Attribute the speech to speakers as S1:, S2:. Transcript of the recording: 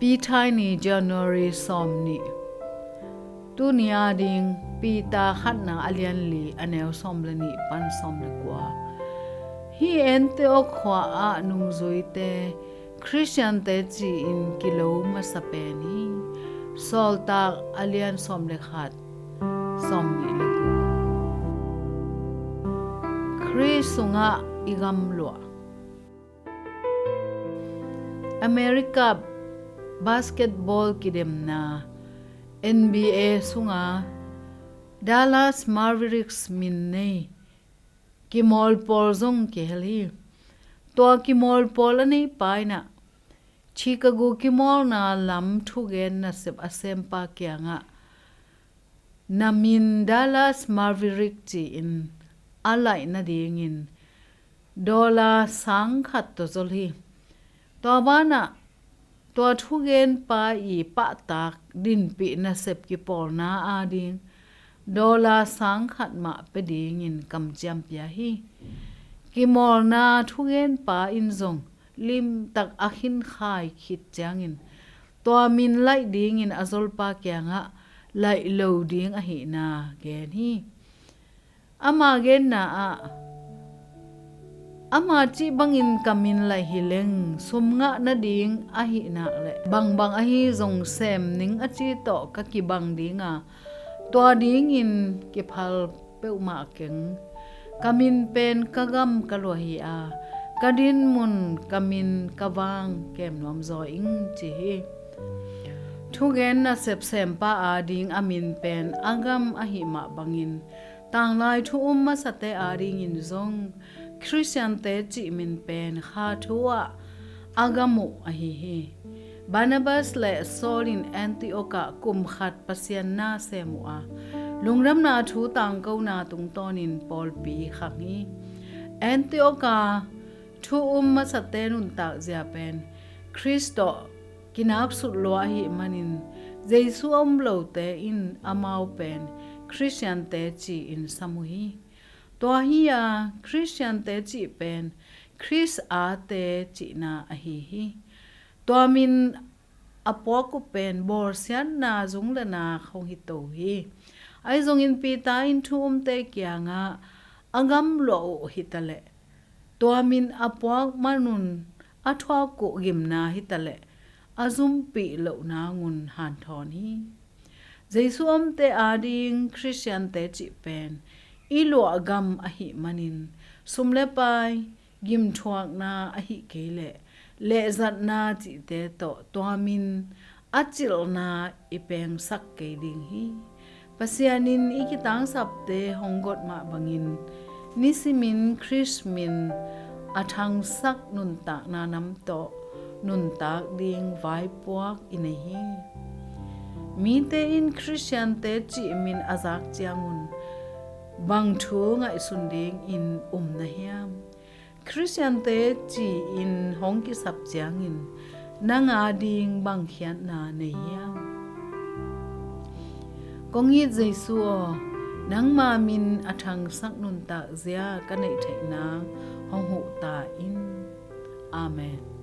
S1: PITHAINI January somni tunia ding pita khatna alian li anel somlani pan somle kwa Hih Antioch khua a nungzuite Khristiante chi in kilo masapen hi SAWLTAK alian somle khat somni lagu Khris Sungah i Gamhluah America basketball kidem na NBA sunga Dallas Mavericks min nei kimol pol zong ke heli to kimol pol ani paina Chicago kimol na lam thu gen na sep asem pa kyanga namin Dallas Mavericks chi in alai na ding in dola sang khat to zolhi to bana to thu gen pa I pa tak din pi na sep ki pol na a ding dola sang khat ma pe ding in kam cham pya hi ki mol na thu gen pa in zong lim tak akhin khai khit chang in to min lai ding in azol pa kya nga lai lo ding a hi na gen hi ama gen na a ama chi bangin kamin lai hileng sumnga na ding a hi na le bang a hi zong sem ning a chi to ka ki bang dinga to ding in ki phal peuma keng kamin pen kagam kalohi a kadin mun kamin kawang kem nom zo ing chi hi thu gen na sep sem pa a ding amin pen agam a hi ma bangin tang lai thu ma sate a ding in zong Khristiante chi min pen kha thua agamu a hi Barnabas le Saul in Antioch kum khat pasian na semua lungram na thu tang ko na tung tonin Paul pi khangi Antioch thu ma sate nun ta zia pen Kristo kinak sut lo hi manin Jesu lo te in amau pen Khristiante chi in samuhi to hiya Khristiante chi pen Khris ate chi na a hi to min apo ko pen bor sian na zung la na khong hi to hi ai zong in pita in thum te kya nga agam lo hitale to min apo manun athwa ko gimna hitale azum pi lo na ngun han thon hi Jesu te ading Khristiante chi pen ilo agam a hi manin sumle pai gim thuak na a hi kele le zat na chi te to min achil na ipeng sak ke ding hi pasianin ikitang sapte honggot ma bangin nisimin Khris min athang sak nun ta na nam to nun tak ding vai puak ine hi mi te in Khristiante chi min azak chiangun bang thu ngai sunding in na hiam Khristiante chi in hong ki sap chiang in nanga ding bang khian na ne hiam kongi Jesu nang ma min athang sak nun ta zia ka nei thei na hong hu ta in amen